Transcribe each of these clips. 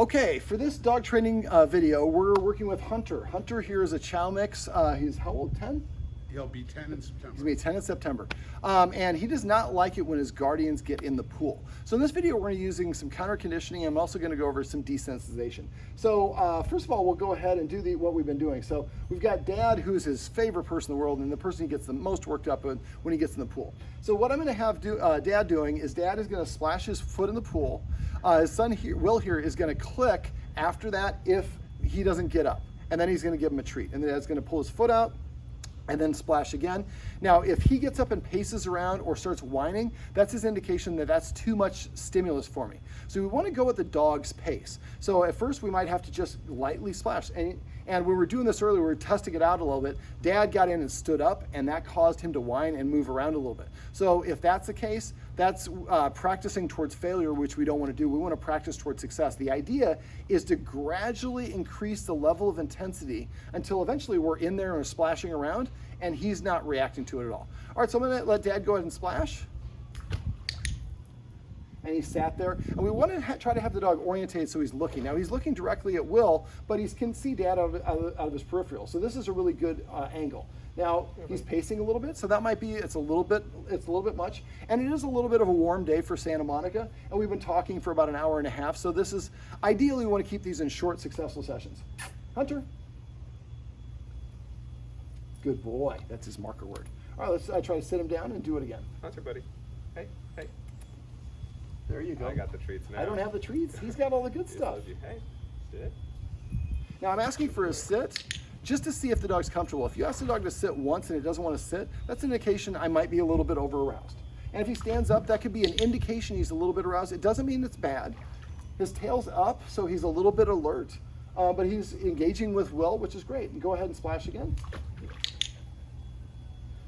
Okay, for this dog training video, we're working with Hunter. Hunter here is a Chow mix. He's how old, 10? He'll be 10 in September. He's going to be 10 in September. And he does not like it when his guardians get in the pool. So in this video, we're going to be using some counter conditioning. I'm also going to go over some desensitization. So first of all, we'll go ahead and do what we've been doing. So we've got Dad, who's his favorite person in the world, and the person he gets the most worked up when he gets in the pool. So what I'm going to have Dad doing is Dad is going to splash his foot in the pool. His son here, Will here, is going to click after that if he doesn't get up. And then he's going to give him a treat. And then Dad's going to pull his foot out and then splash again. Now, if he gets up and paces around or starts whining, that's his indication that that's too much stimulus for me. So we want to go at the dog's pace. So at first we might have to just lightly splash. And when we were doing this earlier, we were testing it out a little bit. Dad got in and stood up, and that caused him to whine and move around a little bit. So if that's the case, that's practicing towards failure, which we don't want to do. We want to practice towards success. The idea is to gradually increase the level of intensity until eventually we're in there and splashing around, and he's not reacting to it at all. All right, so I'm going to let Dad go ahead and splash. And he sat there, and we want to try to have the dog orientate so he's looking. Now he's looking directly at Will, but he can see Dad out of his peripheral. So this is a really good angle. Now he's pacing a little bit, so that might be it's a little bit much, and it is a little bit of a warm day for Santa Monica, and we've been talking for about an hour and a half. So this is ideally we want to keep these in short, successful sessions. Hunter, good boy. That's his marker word. All right, let's try to sit him down and do it again. Hunter, buddy. Hey, hey. There you go. I got the treats now. I don't have the treats. He's got all the good stuff. Hey, sit. Now I'm asking for a sit just to see if the dog's comfortable. If you ask the dog to sit once and it doesn't want to sit, that's an indication I might be a little bit over aroused. And if he stands up, that could be an indication he's a little bit aroused. It doesn't mean it's bad. His tail's up, so he's a little bit alert, but he's engaging with Will, which is great. And go ahead and splash again.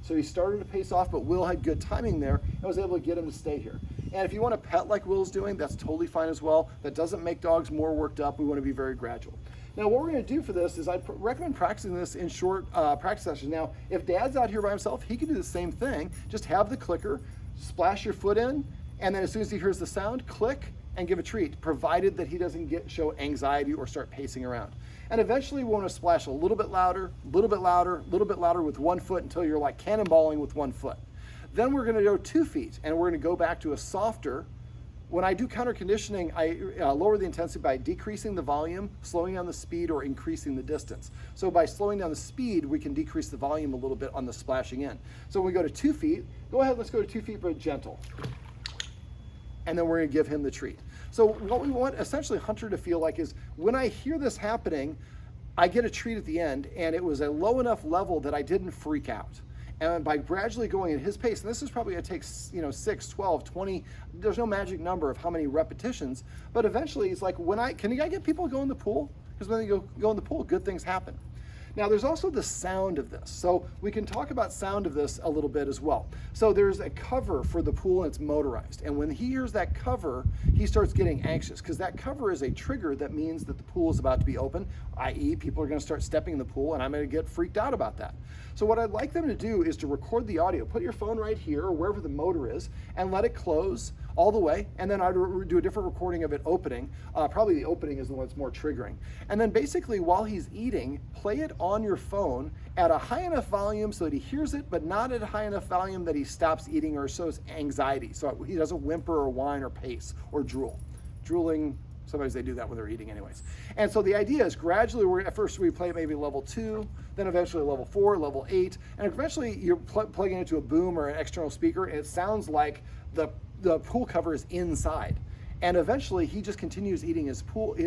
So he started to pace off, but Will had good timing there and was able to get him to stay here. And if you want to pet like Will's doing, that's totally fine as well. That doesn't make dogs more worked up. We want to be very gradual. Now, what we're going to do for this is I recommend practicing this in short practice sessions. Now, if Dad's out here by himself, he can do the same thing. Just have the clicker, splash your foot in, and then as soon as he hears the sound, click and give a treat, provided that he doesn't show anxiety or start pacing around. And eventually we want to splash a little bit louder, a little bit louder, a little bit louder with one foot until you're like cannonballing with one foot. Then we're going to go 2 feet, and we're going to go back to a softer. When I do counter conditioning, I lower the intensity by decreasing the volume, slowing down the speed, or increasing the distance. So by slowing down the speed, we can decrease the volume a little bit on the splashing in. So when we go to 2 feet, go ahead, let's go to 2 feet, but gentle. And then we're going to give him the treat. So what we want essentially Hunter to feel like is when I hear this happening, I get a treat at the end, and it was a low enough level that I didn't freak out. And by gradually going at his pace, and this is probably going to take 6, 12, 20, there's no magic number of how many repetitions, but eventually it's like, can I get people to go in the pool? Because when they go in the pool, good things happen. Now there's also the sound of this. So we can talk about sound of this a little bit as well. So there's a cover for the pool and it's motorized. And when he hears that cover, he starts getting anxious because that cover is a trigger that means that the pool is about to be open, i.e. people are gonna start stepping in the pool and I'm gonna get freaked out about that. So what I'd like them to do is to record the audio. Put your phone right here or wherever the motor is and let it close all the way, and then I'd do a different recording of it opening. Probably the opening is the one that's more triggering. And then basically while he's eating, play it on your phone at a high enough volume so that he hears it, but not at a high enough volume that he stops eating or shows anxiety, so he doesn't whimper or whine or pace or drool. Drooling, sometimes they do that when they're eating anyways. And so the idea is gradually, at first we play it maybe level 2, then eventually level 4, level 8, and eventually you're plugging into a boom or an external speaker, and it sounds like the pool cover is inside. And eventually he just continues eating his food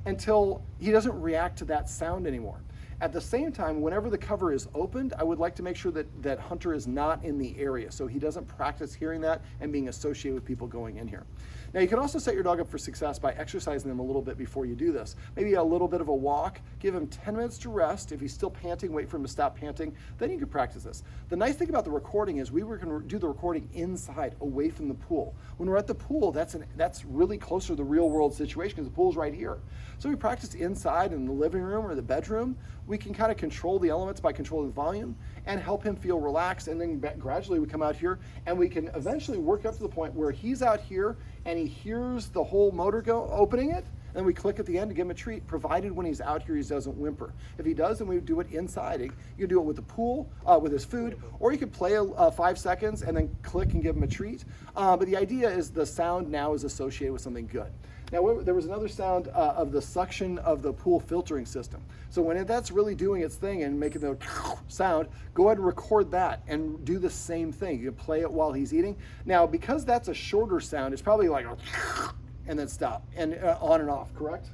until he doesn't react to that sound anymore. At the same time, whenever the cover is opened, I would like to make sure that Hunter is not in the area so he doesn't practice hearing that and being associated with people going in here. Now you can also set your dog up for success by exercising them a little bit before you do this. Maybe a little bit of a walk, give him 10 minutes to rest. If he's still panting, wait for him to stop panting, then you can practice this. The nice thing about the recording is we can do the recording inside, away from the pool. When we're at the pool, that's really closer to the real world situation because the pool's right here. So we practice inside in the living room or the bedroom we can kind of control the elements by controlling the volume and help him feel relaxed. And then gradually we come out here and we can eventually work up to the point where he's out here and he hears the whole motor go opening it. And we click at the end to give him a treat, provided when he's out here he doesn't whimper. If he does, then we do it inside. You can do it with the pool, with his food, or you could play 5 seconds and then click and give him a treat. But the idea is the sound now is associated with something good. Now, there was another sound of the suction of the pool filtering system. So when that's really doing its thing and making the sound, go ahead and record that and do the same thing. You can play it while he's eating. Now, because that's a shorter sound, it's probably like a and then stop, and on and off, correct?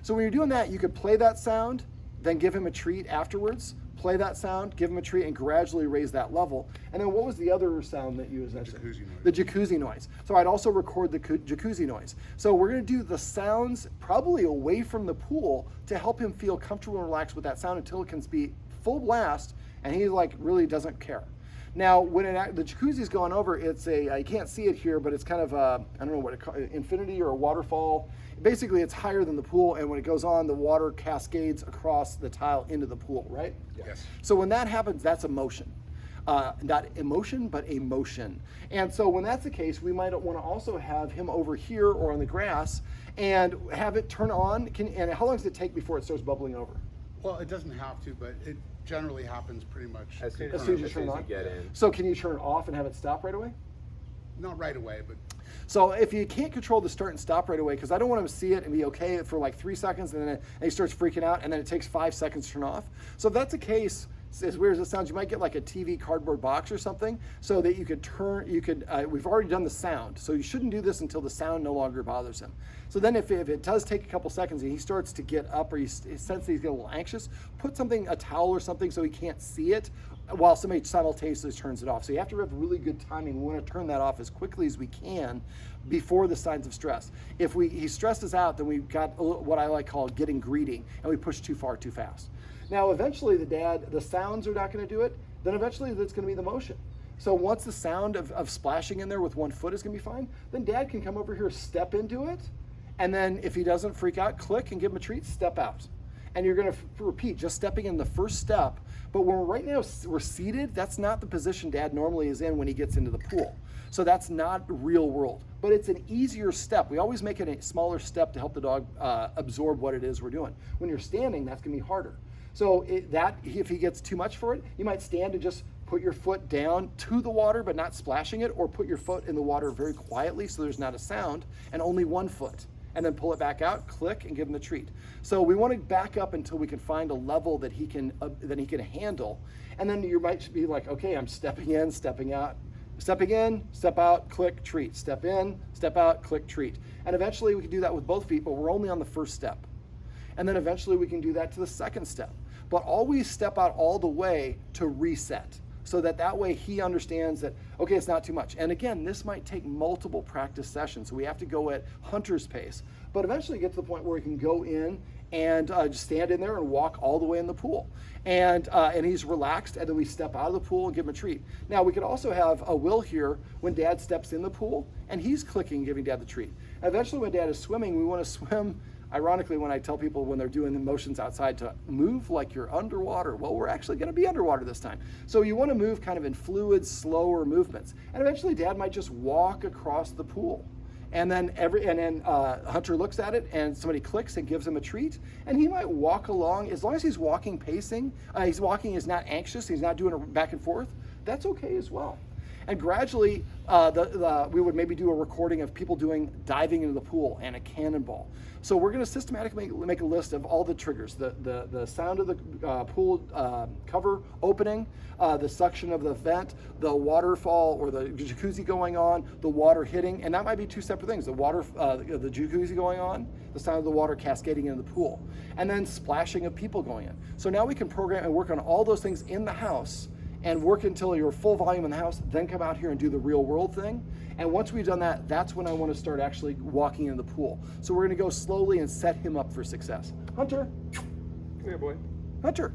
So when you're doing that, you could play that sound, then give him a treat afterwards, play that sound, give him a treat, and gradually raise that level. And then what was the other sound that you mentioned? Jacuzzi noise. The jacuzzi noise. So I'd also record the jacuzzi noise. So we're gonna do the sounds probably away from the pool to help him feel comfortable and relaxed with that sound until it can be full blast, and he like really doesn't care. Now, when the jacuzzi's going over, it's you can't see it here, but it's kind of I don't know what it called, infinity or a waterfall. Basically, it's higher than the pool, and when it goes on, the water cascades across the tile into the pool, right? Yes. So when that happens, that's a motion. Not emotion, but a motion. And so when that's the case, we might want to also have him over here or on the grass and have it turn on. And how long does it take before it starts bubbling over? Well, it doesn't have to, but it generally happens pretty much As soon As soon as you turn it you on? get in. So can you turn it off and have it stop right away? not right away, but So if you can't control the start and stop right away, because I don't want him to see it and be okay for like 3 seconds, and then he starts freaking out, and then it takes 5 seconds to turn off. So if that's the case, as weird as it sounds, you might get like a TV cardboard box or something, so that you could we've already done the sound, so you shouldn't do this until the sound no longer bothers him. So then if it does take a couple seconds and he starts to get up, or he senses he's getting a little anxious, put something, a towel or something, so he can't see it, while somebody simultaneously turns it off. So you have to have really good timing. We want to turn that off as quickly as we can before the signs of stress. If he stresses out, then we've got what I like call getting greedy, and we push too far too fast. Now eventually the sounds are not going to do it, then eventually it's going to be the motion. So once the sound of splashing in there with 1 foot is going to be fine, then dad can come over here, step into it, and then if he doesn't freak out, click and give him a treat, step out. And you're going to repeat, just stepping in the first step. But when right now we're seated, that's not the position dad normally is in when he gets into the pool. So that's not real world, but it's an easier step. We always make it a smaller step to help the dog absorb what it is we're doing. When you're standing, that's going to be harder. So if he gets too much for it, you might stand and just put your foot down to the water, but not splashing it, or put your foot in the water very quietly so there's not a sound, and only 1 foot. And then pull it back out, click, and give him the treat. So we want to back up until we can find a level that he can handle. And then you might be like, okay, I'm stepping in, stepping out, stepping in, step out, click, treat, step in, step out, click, treat. And eventually we can do that with both feet, but we're only on the first step. And then eventually we can do that to the second step. But always step out all the way to reset, so that way he understands that, okay, it's not too much. And again, this might take multiple practice sessions, so we have to go at hunter's pace, but eventually get to the point where he can go in and just stand in there and walk all the way in the pool. And he's relaxed, and then we step out of the pool and give him a treat. Now, we could also have a Will here when dad steps in the pool, and he's clicking, giving dad the treat. And eventually when dad is swimming, we want to swim. Ironically, when I tell people when they're doing the motions outside to move like you're underwater, well, we're actually going to be underwater this time. So you want to move kind of in fluid, slower movements. And eventually dad might just walk across the pool. And then Hunter looks at it, and somebody clicks and gives him a treat. And he might walk along, as long as he's walking, pacing, he's not anxious, he's not doing it back and forth, that's okay as well. And gradually, we would maybe do a recording of people diving into the pool and a cannonball. So we're going to systematically make a list of all the triggers: the sound of the pool cover opening, the suction of the vent, the waterfall or the jacuzzi going on, the water hitting, and that might be 2 separate things: the jacuzzi going on, the sound of the water cascading into the pool, and then splashing of people going in. So now we can program and work on all those things in the house, and work until you're full volume in the house, then come out here and do the real world thing. And once we've done that, that's when I want to start actually walking in the pool. So we're going to go slowly and set him up for success. Hunter. Come here, boy. Hunter.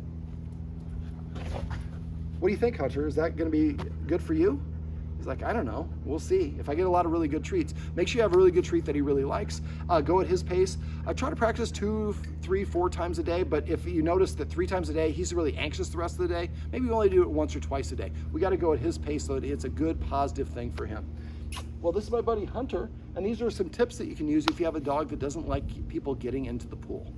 What do you think, Hunter? Is that going to be good for you? He's like, I don't know, we'll see. If I get a lot of really good treats, make sure you have a really good treat that he really likes. Go at his pace. Try to practice 2, 3, 4 times a day, but if you notice that 3 times a day, he's really anxious the rest of the day, maybe you only do it once or twice a day. We gotta go at his pace so that it's a good, positive thing for him. Well, this is my buddy Hunter, and these are some tips that you can use if you have a dog that doesn't like people getting into the pool.